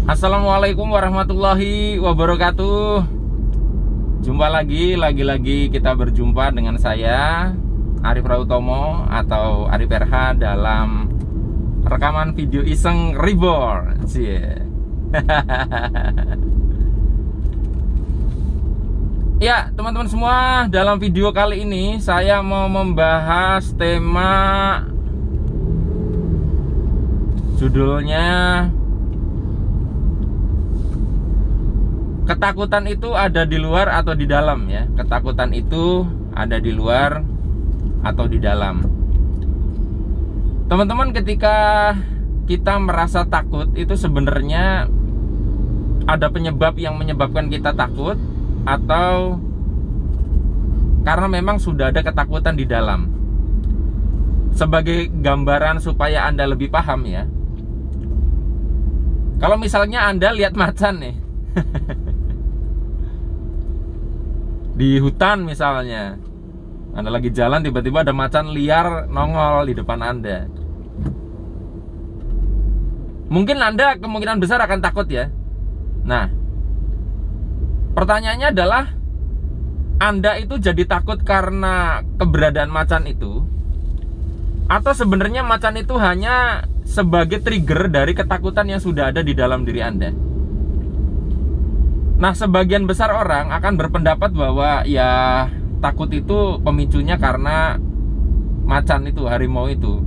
Assalamualaikum warahmatullahi wabarakatuh. Jumpa lagi kita berjumpa dengan saya Arif Rautomo atau Arif RH dalam rekaman video iseng Reborn. Ya, teman-teman semua, dalam video kali ini saya mau membahas tema judulnya ketakutan itu ada di luar atau di dalam ya. Ketakutan itu ada di luar atau di dalam. Teman-teman, ketika kita merasa takut itu sebenarnya ada penyebab yang menyebabkan kita takut, atau karena memang sudah ada ketakutan di dalam. Sebagai gambaran supaya Anda lebih paham ya. Kalau misalnya Anda lihat macan nih di hutan misalnya, Anda lagi jalan, tiba-tiba ada macan liar nongol di depan Anda. Mungkin Anda kemungkinan besar akan takut ya. Nah, pertanyaannya adalah, Anda itu jadi takut karena keberadaan macan itu, atau sebenarnya macan itu hanya sebagai trigger dari ketakutan yang sudah ada di dalam diri Anda? Nah, sebagian besar orang akan berpendapat bahwa ya takut itu pemicunya karena macan itu, harimau itu.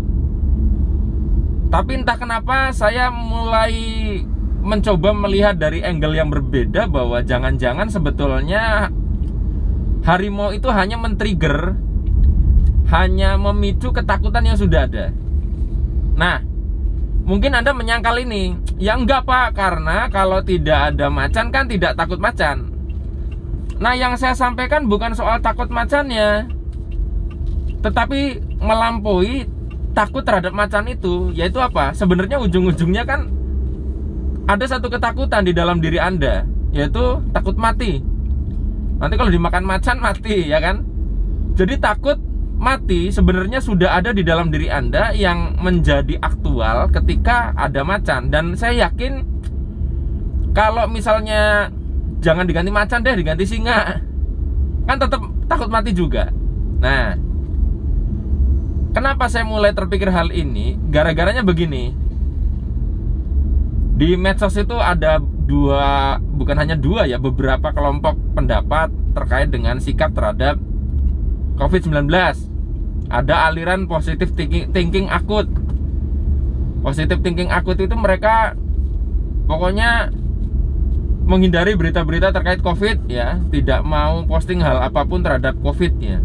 Tapi entah kenapa saya mulai mencoba melihat dari angle yang berbeda, bahwa jangan-jangan sebetulnya harimau itu hanya men-trigger, hanya memicu ketakutan yang sudah ada. Nah, mungkin Anda menyangkal ini, ya enggak Pak, karena kalau tidak ada macan kan tidak takut macan. Nah, yang saya sampaikan bukan soal takut macannya, tetapi melampaui takut terhadap macan itu. Yaitu apa? Sebenarnya ujung-ujungnya kan ada satu ketakutan di dalam diri Anda, yaitu takut mati. Nanti kalau dimakan macan mati, ya kan? Jadi takut mati sebenarnya sudah ada di dalam diri Anda yang menjadi aktual ketika ada macan. Dan saya yakin kalau misalnya jangan diganti macan deh, diganti singa, kan tetap takut mati juga. Nah, kenapa saya mulai terpikir hal ini? Gara-garanya begini. Di medsos itu ada bukan hanya dua ya, beberapa kelompok pendapat terkait dengan sikap terhadap COVID-19. Ada aliran positive thinking akut. Positive thinking akut itu mereka pokoknya menghindari berita-berita terkait COVID ya, tidak mau posting hal apapun terhadap COVID ya.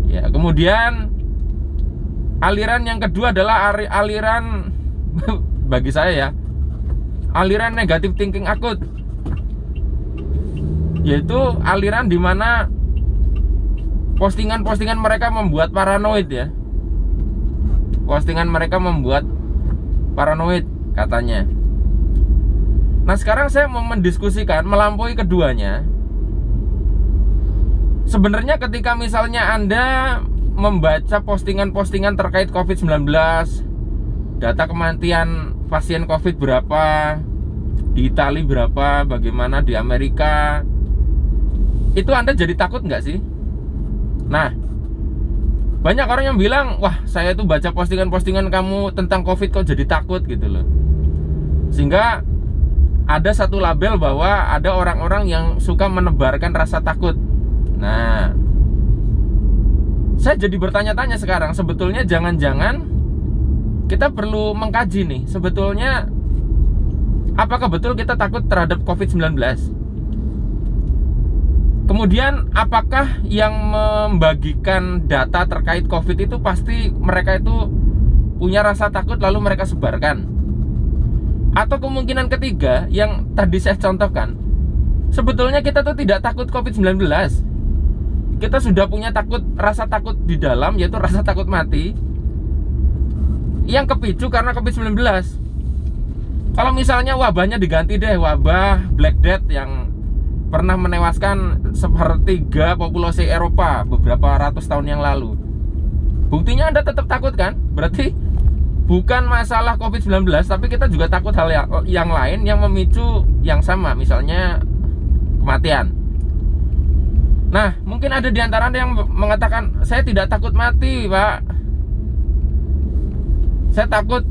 Ya, kemudian aliran yang kedua adalah aliran bagi saya ya, aliran negative thinking akut, yaitu aliran dimana postingan-postingan mereka membuat paranoid ya. Postingan mereka membuat paranoid katanya. Nah, sekarang saya mau mendiskusikan melampaui keduanya. Sebenarnya ketika misalnya Anda membaca postingan-postingan terkait COVID-19, data kematian pasien COVID berapa, di Italia berapa, bagaimana di Amerika, itu Anda jadi takut nggak sih? Nah, banyak orang yang bilang, wah saya tuh baca postingan-postingan kamu tentang COVID kok jadi takut gitu loh. Sehingga ada satu label bahwa ada orang-orang yang suka menebarkan rasa takut. Nah, saya jadi bertanya-tanya sekarang, sebetulnya jangan-jangan kita perlu mengkaji nih, sebetulnya apakah betul kita takut terhadap COVID-19? Kemudian apakah yang membagikan data terkait COVID itu pasti mereka itu punya rasa takut lalu mereka sebarkan? Atau kemungkinan ketiga yang tadi saya contohkan, sebetulnya kita tuh tidak takut COVID-19. Kita sudah punya rasa takut di dalam, yaitu rasa takut mati, yang kepicu karena COVID-19. Kalau misalnya wabahnya diganti deh, wabah Black Death yang pernah menewaskan sepertiga populasi Eropa beberapa ratus tahun yang lalu, buktinya Anda tetap takut kan? Berarti bukan masalah COVID-19, tapi kita juga takut hal yang lain yang memicu yang sama, misalnya kematian. Nah, mungkin ada di antara Anda yang mengatakan, saya tidak takut mati, Pak. Saya takut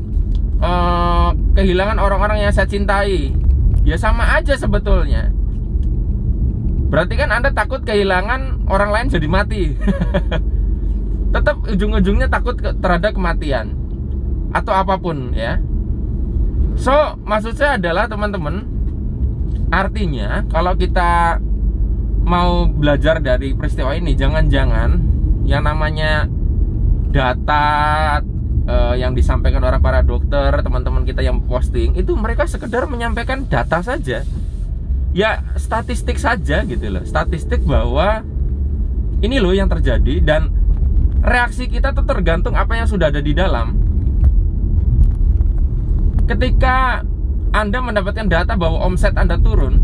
kehilangan orang-orang yang saya cintai. Ya sama aja sebetulnya. Berarti kan Anda takut kehilangan orang lain jadi mati. Tetap ujung-ujungnya takut terhadap kematian atau apapun ya. So, maksud saya adalah teman-teman, artinya kalau kita mau belajar dari peristiwa ini, jangan-jangan yang namanya data yang disampaikan oleh para dokter, teman-teman kita yang posting, itu mereka sekedar menyampaikan data saja. Ya, statistik saja gitu loh. Statistik bahwa ini loh yang terjadi, dan reaksi kita tuh tergantung apa yang sudah ada di dalam. Ketika Anda mendapatkan data bahwa omset Anda turun,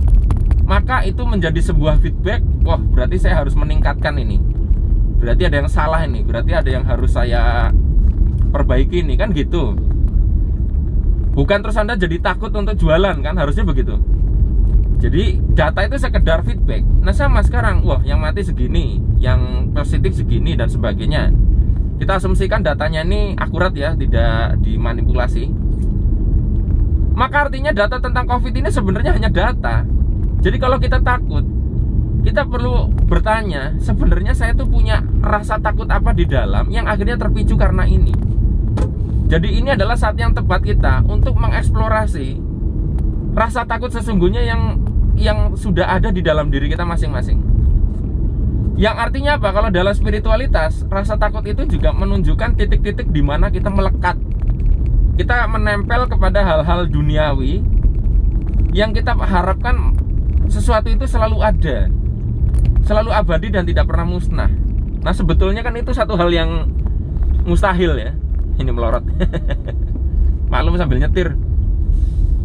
maka itu menjadi sebuah feedback. Wah, berarti saya harus meningkatkan ini. Berarti ada yang salah ini. Berarti ada yang harus saya perbaiki ini, kan gitu. Bukan terus Anda jadi takut untuk jualan, kan harusnya begitu. Jadi data itu sekedar feedback. Nah sama sekarang, wah yang mati segini, yang positif segini dan sebagainya. Kita asumsikan datanya ini akurat ya, tidak dimanipulasi. Maka artinya data tentang COVID ini sebenarnya hanya data. Jadi kalau kita takut, kita perlu bertanya, sebenarnya saya tuh punya rasa takut apa di dalam yang akhirnya terpicu karena ini. Jadi ini adalah saat yang tepat kita untuk mengeksplorasi rasa takut sesungguhnya yang sudah ada di dalam diri kita masing-masing. Yang artinya apa? Kalau dalam spiritualitas, rasa takut itu juga menunjukkan titik-titik di mana kita melekat. Kita menempel kepada hal-hal duniawi yang kita harapkan sesuatu itu selalu ada, selalu abadi dan tidak pernah musnah. Nah sebetulnya kan itu satu hal yang mustahil ya. Ini melorot. Maklum sambil nyetir.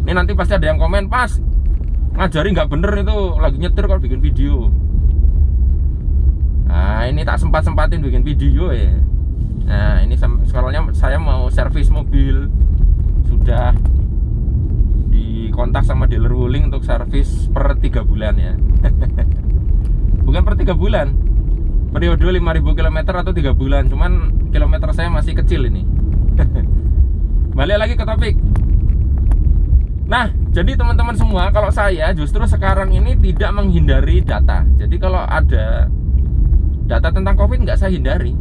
Ini nanti pasti ada yang komen, pas ngajari nggak bener itu, lagi nyetir kalau bikin video. Nah ini tak sempat-sempatin bikin video ya. Nah ini sekarangnya saya mau servis mobil, sudah dikontak sama dealer Wuling untuk servis per 3 bulan ya. Bukan per 3 bulan, periode 5.000 km atau 3 bulan. Cuman kilometer saya masih kecil ini. Balik lagi ke topik. Nah, jadi teman-teman semua, kalau saya justru sekarang ini tidak menghindari data. Jadi kalau ada data tentang COVID nggak saya hindari.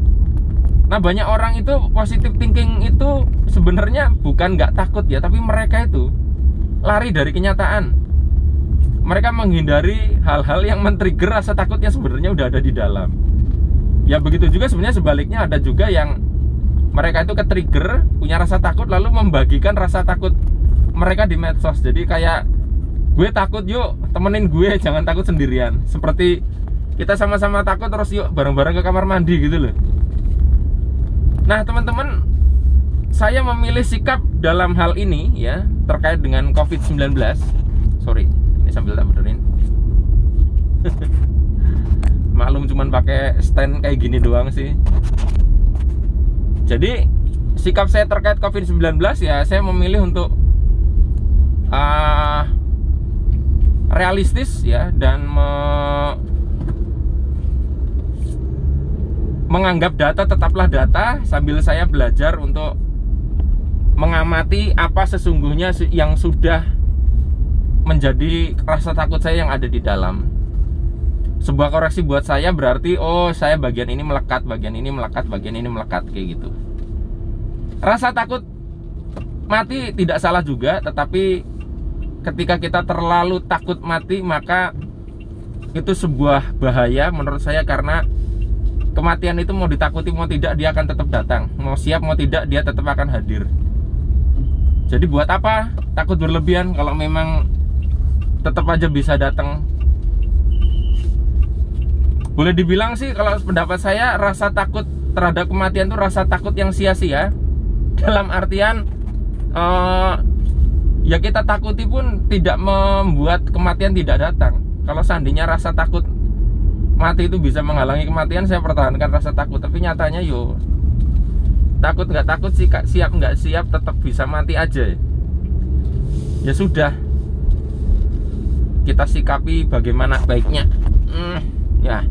Nah, banyak orang itu positive thinking itu sebenarnya bukan nggak takut ya, tapi mereka itu lari dari kenyataan. Mereka menghindari hal-hal yang men-trigger rasa takut yang sebenarnya udah ada di dalam. Ya begitu juga sebenarnya sebaliknya, ada juga yang mereka itu ke-trigger, punya rasa takut, lalu membagikan rasa takut mereka di medsos. Jadi kayak, gue takut yuk, temenin gue, jangan takut sendirian. Seperti kita sama-sama takut terus yuk bareng-bareng ke kamar mandi gitu loh. Nah teman-teman, saya memilih sikap dalam hal ini ya, terkait dengan COVID-19. Sorry, ini sambil tak benerin. Maklum cuman pakai stand kayak gini doang sih. Jadi sikap saya terkait COVID-19 ya, saya memilih untuk realistis ya, dan menganggap data tetaplah data, sambil saya belajar untuk mengamati apa sesungguhnya yang sudah menjadi rasa takut saya yang ada di dalam. Sebuah koreksi buat saya berarti, oh saya bagian ini melekat, bagian ini melekat, bagian ini melekat, kayak gitu. Rasa takut mati tidak salah juga, tetapi ketika kita terlalu takut mati, maka itu sebuah bahaya menurut saya, karena kematian itu mau ditakuti mau tidak dia akan tetap datang, mau siap mau tidak dia tetap akan hadir. Jadi buat apa takut berlebihan kalau memang tetap aja bisa datang. Boleh dibilang sih kalau pendapat saya, rasa takut terhadap kematian itu rasa takut yang sia-sia. Dalam artian ya kita takuti pun tidak membuat kematian tidak datang. Kalau seandainya rasa takut mati itu bisa menghalangi kematian, saya pertahankan rasa takut. Tapi nyatanya yo takut nggak takut sih, siap nggak siap tetap bisa mati aja ya. Ya sudah, kita sikapi bagaimana baiknya. Ya,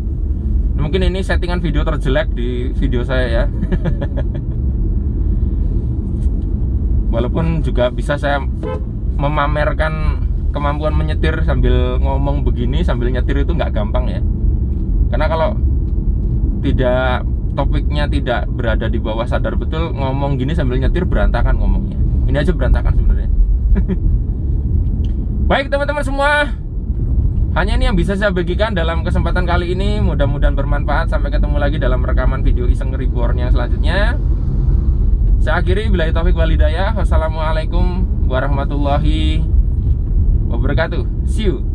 mungkin ini settingan video terjelek di video saya ya. Walaupun juga bisa saya memamerkan kemampuan menyetir sambil ngomong begini, sambil nyetir itu nggak gampang ya. Karena kalau tidak, topiknya tidak berada di bawah sadar betul, ngomong gini sambil nyetir berantakan ngomongnya. Ini aja berantakan sebenarnya. Baik teman-teman semua, hanya ini yang bisa saya bagikan dalam kesempatan kali ini. Mudah-mudahan bermanfaat. Sampai ketemu lagi dalam rekaman video iseng reborn yang selanjutnya. Saya akhiri, billahi taufik wal hidayah. Wassalamualaikum warahmatullahi wabarakatuh. See you.